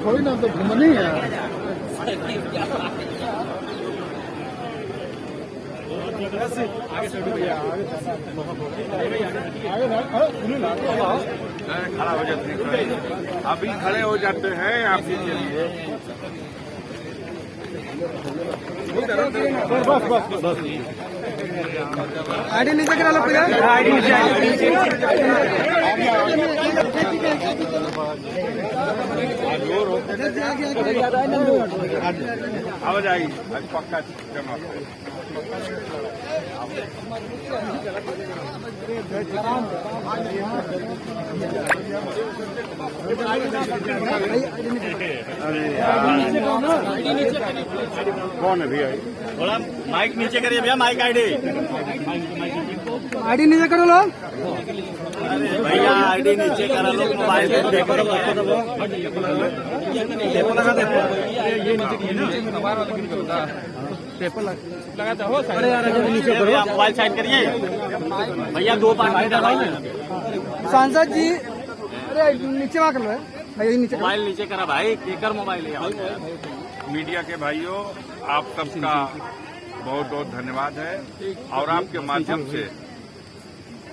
थोड़ी ना तो घूमनी है। खड़ा हो जाते हैं, अभी खड़े हो जाते हैं आपके लिए। बस बस बस आईडी नीचे करा लो आईडी नीचे आवाज आई आज पक्का जमा कौन है भैया? थोड़ा माइक नीचे करिए भैया, माइक आईडी नीचे करो लो भैया, आईडी नीचे करा लो, मोबाइल पे देखो ये नीचे किए ना पेपर लगाता हो नीचे करो, मोबाइल साइड करिए भैया, 2 पार्ट सांसद जी। अरे नीचे वहाँ कर लो भैया, नीचे मोबाइल नीचे करा भाई, केकर मोबाइल है। मीडिया के भाइयों, आप सबका बहुत बहुत धन्यवाद है और आपके माध्यम से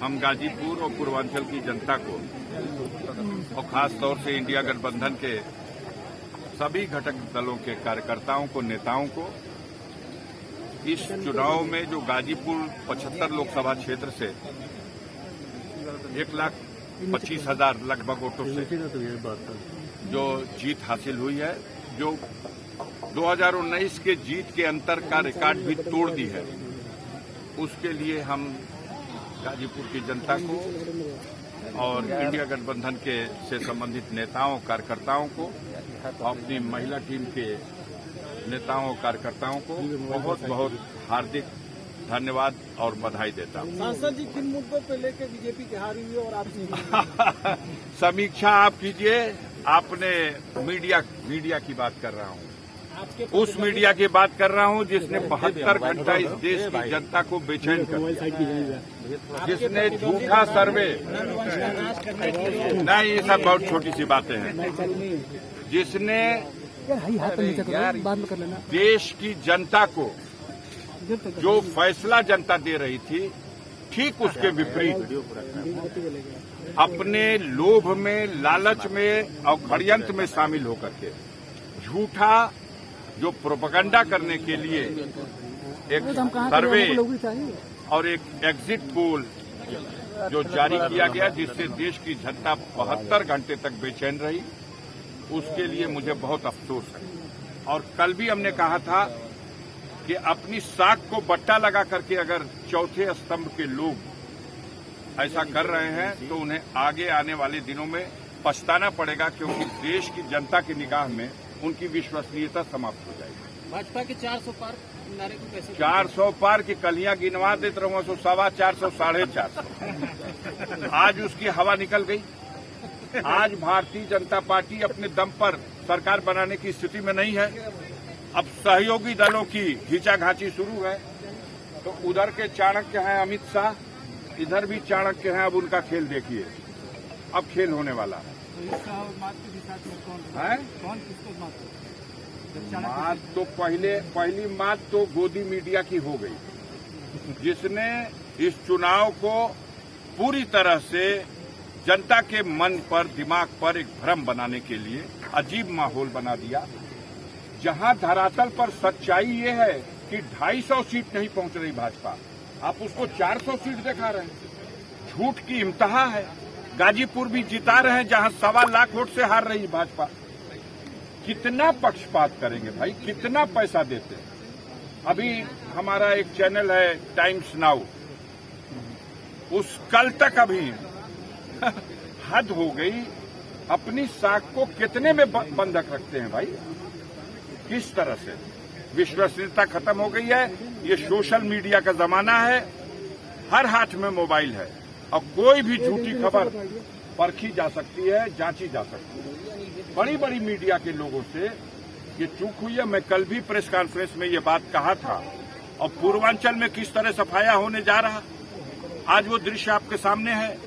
हम गाजीपुर और पूर्वांचल की जनता को और खास तौर से इंडिया गठबंधन के सभी घटक दलों के कार्यकर्ताओं को, नेताओं को इस चुनाव में जो गाजीपुर 75 लोकसभा क्षेत्र से 1,25,000 लगभग वोटों से जो जीत हासिल हुई है, जो 2019 के जीत के अंतर का रिकॉर्ड भी तोड़ दी है, उसके लिए हम गाजीपुर की जनता को और इंडिया गठबंधन के से संबंधित नेताओं, कार्यकर्ताओं को, अपनी महिला टीम के नेताओं और कार्यकर्ताओं को बहुत बहुत हार्दिक धन्यवाद और बधाई देता हूं। सांसद जी, किन मुद्दों पे लेकर बीजेपी की हारी हुई और आप समीक्षा आप कीजिए। आपने मीडिया की बात कर रहा हूं, उस मीडिया की बात कर रहा हूं जिसने 72 घंटा इस देश की जनता को बेचैन कर दिया, जिसने झूठा सर्वे, नहीं ये सब बहुत छोटी सी बातें हैं, जिसने देश की जनता को जो फैसला जनता दे रही थी, ठीक उसके विपरीत अपने लोभ में, लालच में और षड्यंत्र में शामिल होकर के झूठा जो प्रोपेगेंडा करने के लिए एक सर्वे और एक एग्जिट पोल जो जारी किया गया, जिससे देश की जनता 72 घंटे तक बेचैन रही, उसके लिए मुझे बहुत अफसोस है। और कल भी हमने कहा था कि अपनी साख को बट्टा लगा करके अगर चौथे स्तंभ के लोग ऐसा कर रहे हैं तो उन्हें आगे आने वाले दिनों में पछताना पड़ेगा, क्योंकि देश की जनता की निगाह में उनकी विश्वसनीयता समाप्त हो जाएगी। भाजपा के 400 पार नारे को कैसे 400 पार की कलियां गिनवा देते रहो, 450, 450। आज उसकी हवा निकल गई। आज भारतीय जनता पार्टी अपने दम पर सरकार बनाने की स्थिति में नहीं है। अब सहयोगी दलों की घींचाघांची शुरू है। तो उधर के चाणक्य हैं अमित शाह, इधर भी चाणक्य हैं। अब उनका खेल देखिए, अब खेल होने वाला है। कौन किसको मात तो पहली मात तो गोदी मीडिया की हो गई, जिसने इस चुनाव को पूरी तरह से जनता के मन पर, दिमाग पर एक भ्रम बनाने के लिए अजीब माहौल बना दिया। जहां धरातल पर सच्चाई ये है कि 250 सीट नहीं पहुंच रही भाजपा, आप उसको 400 सीट दिखा रहे हैं। झूठ की इम्तहा है। गाजीपुर भी जिता रहे हैं, जहां 1.25 लाख वोट से हार रही भाजपा। कितना पक्षपात करेंगे भाई, कितना पैसा देते हैं। अभी हमारा एक चैनल है टाइम्स नाउ, उस कल तक अभी हद हो गई। अपनी साख को कितने में बंधक रखते हैं भाई, किस तरह से विश्वसनीयता खत्म हो गई है। ये सोशल मीडिया का जमाना है, हर हाथ में मोबाइल है और कोई भी झूठी खबर परखी जा सकती है, जांची जा सकती है। बड़ी बड़ी मीडिया के लोगों से ये चूक हुई है। मैं कल भी प्रेस कॉन्फ्रेंस में ये बात कहा था, और पूर्वांचल में किस तरह सफाया होने जा रहा, आज वो दृश्य आपके सामने है।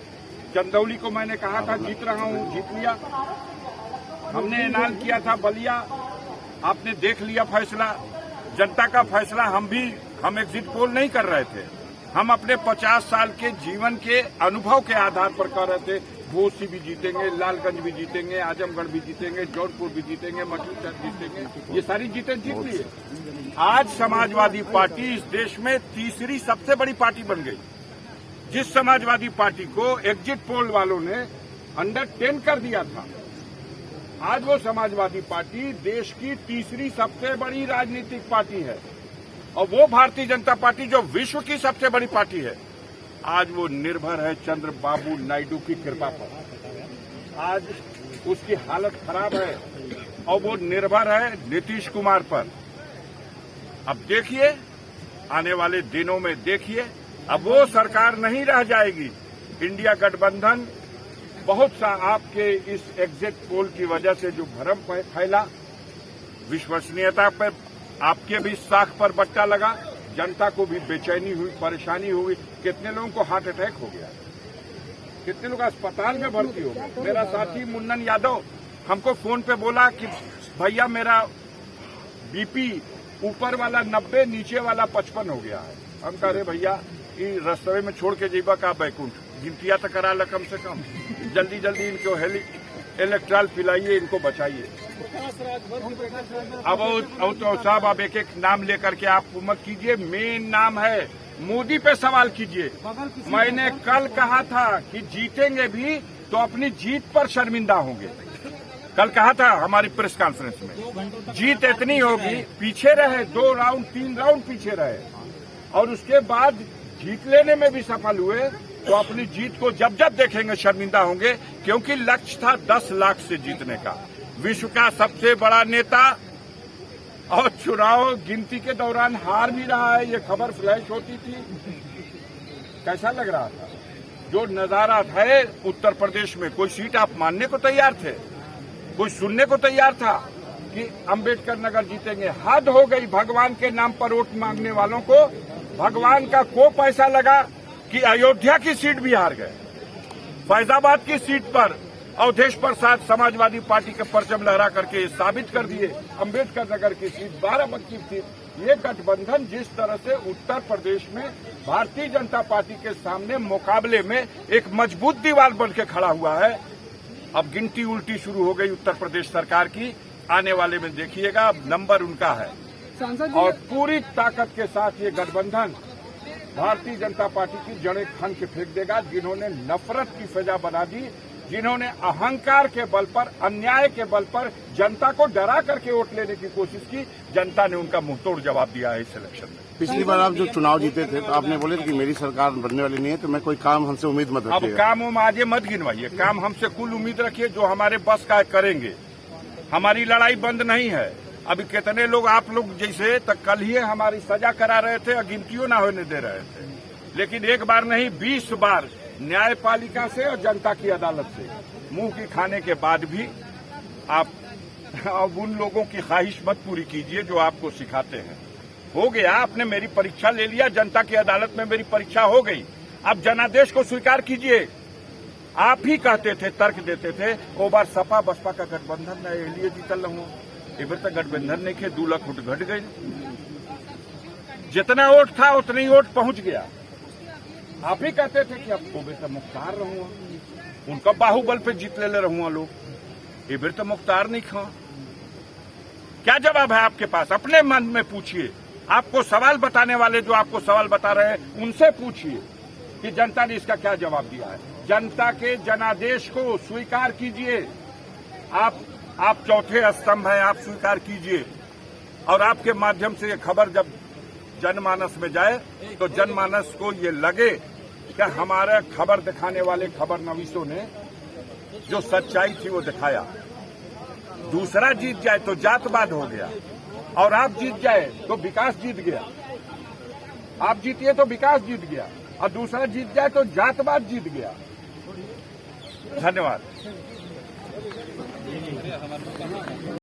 चंदौली को मैंने कहा था जीत रहा हूं, जीत लिया। हमने ऐलान किया था बलिया, आपने देख लिया फैसला, जनता का फैसला। हम एग्जिट पोल नहीं कर रहे थे, हम अपने 50 साल के जीवन के अनुभव के आधार पर कर रहे थे। घोसी भी जीतेंगे, लालगंज भी जीतेंगे, आजमगढ़ भी जीतेंगे, जौनपुर भी जीतेंगे, मछली जीतेंगे, ये सारी जीतें जीत लिए। आज समाजवादी पार्टी इस देश में तीसरी सबसे बड़ी पार्टी बन गई। जिस समाजवादी पार्टी को एग्जिट पोल वालों ने अंडर 10 कर दिया था, आज वो समाजवादी पार्टी देश की तीसरी सबसे बड़ी राजनीतिक पार्टी है। और वो भारतीय जनता पार्टी जो विश्व की सबसे बड़ी पार्टी है, आज वो निर्भर है चंद्रबाबू नायडू की कृपा पर। आज उसकी हालत खराब है और वो निर्भर है नीतीश कुमार पर। अब देखिए, आने वाले दिनों में देखिए, अब वो सरकार नहीं रह जाएगी। इंडिया गठबंधन बहुत सा आपके इस एग्जिट पोल की वजह से जो भ्रम फैला, विश्वसनीयता पर आपके भी साख पर बट्टा लगा, जनता को भी बेचैनी हुई, परेशानी हुई। कितने लोगों को हार्ट अटैक हो गया, कितने लोग अस्पताल में भर्ती हो गए। मेरा साथी मुन्नन यादव हमको फोन पे बोला कि भैया मेरा बीपी ऊपर वाला 90, नीचे वाला 55 हो गया है। हम कह रहे भैया ये रस्ते में छोड़ के जीवा का बैकुंठ, गिनतियां तो करा ला कम से कम। जल्दी जल्दी इनको इलेक्ट्रॉल पिलाइए, इनको बचाइए। अब तो साहब आप एक एक नाम लेकर के आप मत कीजिए। मेन नाम है मोदी पे सवाल कीजिए। मैंने कल कहा था कि जीतेंगे भी तो अपनी जीत पर शर्मिंदा होंगे। कल कहा था हमारी प्रेस कॉन्फ्रेंस में, जीत इतनी होगी, पीछे रहे 2 राउंड 3 राउंड पीछे रहे और उसके बाद जीत लेने में भी सफल हुए, तो अपनी जीत को जब जब देखेंगे शर्मिंदा होंगे। क्योंकि लक्ष्य था 10 लाख से जीतने का, विश्व का सबसे बड़ा नेता, और चुनाव गिनती के दौरान हार भी रहा है। ये खबर फ्लैश होती थी, कैसा लग रहा था। जो नजारा है उत्तर प्रदेश में, कोई सीट आप मानने को तैयार थे, कोई सुनने को तैयार था कि अंबेडकर नगर जीतेंगे। हद हो गई भगवान के नाम पर वोट मांगने वालों को। भगवान का को पैसा लगा कि अयोध्या की सीट भी हार गए। फैजाबाद की सीट पर अवधेश प्रसाद समाजवादी पार्टी के परचम लहरा करके साबित कर दिए। अंबेडकर नगर की सीट 12-25 सीट। ये गठबंधन जिस तरह से उत्तर प्रदेश में भारतीय जनता पार्टी के सामने मुकाबले में एक मजबूत दीवार बन के खड़ा हुआ है, अब गिनती उल्टी शुरू हो गई उत्तर प्रदेश सरकार की। आने वाले में देखिएगा, अब नंबर उनका है और पूरी ताकत के साथ ये गठबंधन भारतीय जनता पार्टी की जड़ें खन के फेंक देगा। जिन्होंने नफरत की सजा बना दी, जिन्होंने अहंकार के बल पर, अन्याय के बल पर जनता को डरा करके वोट लेने की कोशिश की, जनता ने उनका मुंहतोड़ जवाब दिया है इस इलेक्शन में। पिछली बार आप जो चुनाव जीते थे तो आपने बोले थे कि मेरी सरकार बनने वाली नहीं है तो मैं कोई काम हमसे उम्मीद मत अब रखिएगा। काम हम आगे मत गिनवाइए, काम हमसे कुल उम्मीद रखिए, जो हमारे बस का करेंगे। हमारी लड़ाई बंद नहीं है। अभी कितने लोग आप लोग जैसे तक कल ही हमारी सजा करा रहे थे और गिनतियों ना होने दे रहे थे, लेकिन एक बार नहीं 20 बार न्यायपालिका से और जनता की अदालत से मुंह की खाने के बाद भी आप अब उन लोगों की ख्वाहिश मत पूरी कीजिए जो आपको सिखाते हैं। हो गया, आपने मेरी परीक्षा ले लिया, जनता की अदालत में मेरी परीक्षा हो गई। अब जनादेश को स्वीकार कीजिए। आप ही कहते थे, तर्क देते थे, वो बार सपा बसपा का गठबंधन मैं लिए जीतल रहूं, इधर तक गठबंधन नहीं खे, 2 लाख वोट घट गए। जितना वोट था उतना ही वोट पहुंच गया। आप ही कहते थे कि अब ओबे तो मुख्तार रहूंगा, उनका बाहुबल पे जीत ले रहूंगा लोग, इधर तो मुख्तार नहीं खा। क्या जवाब है आपके पास? अपने मन में पूछिए। आपको सवाल बताने वाले जो आपको सवाल बता रहे हैं उनसे पूछिए कि जनता ने इसका क्या जवाब दिया है। जनता के जनादेश को स्वीकार कीजिए। आप चौथे स्तंभ हैं, आप स्वीकार कीजिए। और आपके माध्यम से ये खबर जब जनमानस में जाए तो जनमानस को ये लगे कि हमारे खबर दिखाने वाले खबर नवीसों ने जो सच्चाई थी वो दिखाया। दूसरा जीत जाए तो जातवाद हो गया, और आप जीत जाए तो विकास जीत गया। आप जीतिए तो विकास जीत गया, और दूसरा जीत जाए तो जातवाद जीत गया। धन्यवाद।